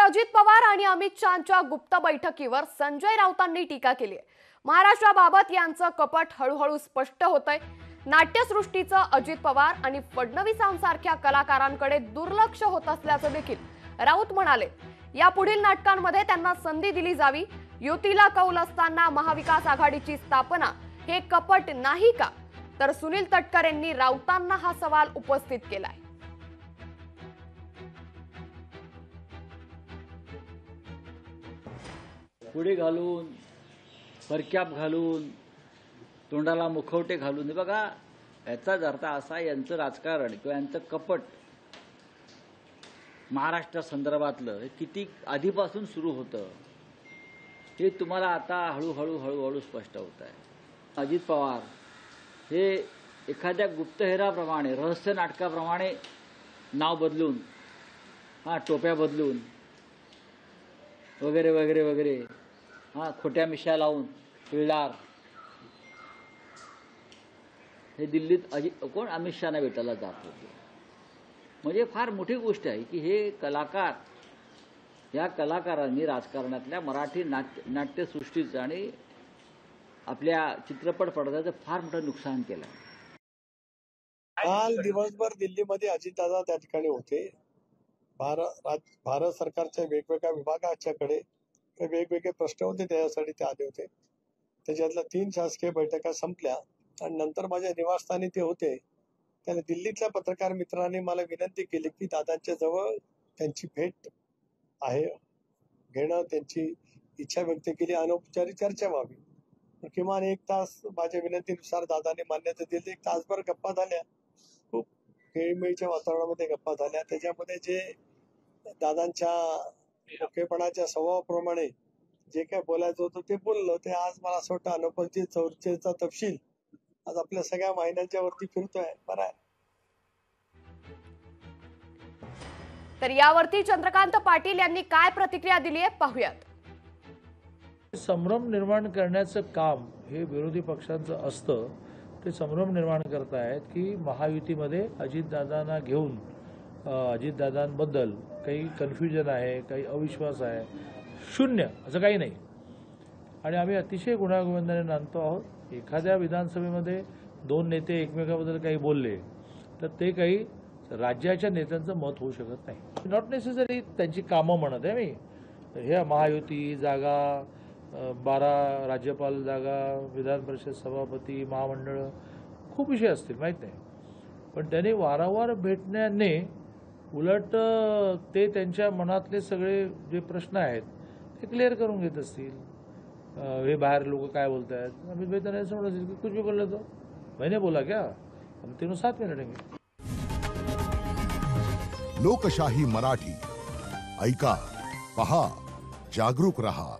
अजित पवार आणि अमित शहांच्या गुप्त बैठकीवर संजय राऊतांनी टीका केली आहे। महाराष्ट्राबाबत यांचं कपट हळूहळू स्पष्ट होतंय। नाट्यसृष्टीचं अजित पवार आणि फडणवीसांसारख्या कलाकारांकडे दुर्लक्ष होत असल्याचं देखील राऊत म्हणाले। यापुढील नाटकांमध्ये त्यांना संधी दिली जावी। युतीला कौल असताना महाविकास आघाडीची स्थापना हे कपट नाही का? तर सुनील तटकर यांनी राऊतांना हा सवाल उपस्थित केलाय। पुढे घालून परक्याप घालून तोंडाला मुखवटे घालून बघा, याचाच अर्थ असा यांचं राजकारण किंवा यांचं कपट महाराष्ट्र संदर्भातलं किती आधीपासून सुरू होतं हे तुम्हाला आता हळूहळू स्पष्ट होत आहे। अजित पवार हे एखाद्या गुप्तहेराप्रमाणे रहस्य नाटकाप्रमाणे नाव बदलून टोप्या बदलून वगैरे वगैरे वगैरे खोट्या मिशा लावून पिळदार हे दिल्लीत कोण अमित शहाना भेटायला जात होते। म्हणजे फार मोठी गोष्ट आहे की हे कलाकार, या कलाकारांनी राजकारणातल्या मराठी नाट्यसृष्टीचं आणि आपल्या चित्रपट पडद्याचं फार मोठं नुकसान केलं। काल दिवसभर दिल्लीमध्ये अजितदादा त्या ठिकाणी होते। भारत सरकारच्या वेगवेगळ्या विभागाच्याकडे वेगवेगळे प्रश्न होते, त्यासाठी ते आले होते। त्याच्यातल्या 3 शासकीय बैठका संपल्या आणि नंतर माझ्या निवासस्थानी ते होते। त्याने दिल्लीतल्या पत्रकार मित्रांनी मला विनंती केली की दादांच्या जवळ त्यांची भेट आहे घेणं, त्यांची इच्छा व्यक्त केली, अनौपचारिक चर्चा व्हावी। किमान 1 तास माझ्या विनंतीनुसार दादाने मान्यता दिली। 1 तासभर गप्पा झाल्या, खूप खेळीमेळीच्या वातावरणामध्ये गप्पा झाल्या। त्याच्यामध्ये जे दादांच्या मोकेपणाच्या स्वभावाप्रमाणे जे काय बोलायचं होतं ते बोललं। ते आज मला असं वाटतं अनौपचारिक चर्चेचा तपशील आज आपल्या सगळ्या वाहिन्यांच्या वरती फिरतोय। बरं आहे। तर यावरती चंद्रकांत पाटील यांनी काय प्रतिक्रिया दिली आहे पाहूयात। संभ्रम निर्माण करण्याचं काम हे विरोधी पक्षांचं असतं। ते संभ्रम निर्माण करतायत की महायुतीमध्ये अजितदादांना घेऊन अजितदादांबद्दल काही कन्फ्युजन आहे, काही अविश्वास आहे। शून्य असं काही नाही आणि आम्ही अतिशय गुण्यागोविंदाने नांदतो आहोत। एखाद्या विधानसभेमध्ये 2 नेते एकमेकांबद्दल काही बोलले तर ते काही राज्याच्या नेत्यांचं मत होऊ शकत नाही। नॉट नेसेसरी त्यांची कामं म्हणत आहे मी। हे महायुती जागा, 12 राज्यपाल जागा, विधान परिषद सभापती, महामंडळ, खूप विषय असतील माहीत नाही, पण त्यांनी वारंवार भेटण्याने उलट ते त्यांच्या मनातले सगळे जे प्रश्न आहेत ते क्लिअर करून घेत असतील। हे बाहेर लोक काय बोलत आहेत, अमित भाई त्यांना समजत असेल की कुछ भी बोल तो मैंने बोला क्या, हम तीनों साथ में लड़ेंगे। लोकशाही मराठी ऐका, पहा, जागरूक रहा।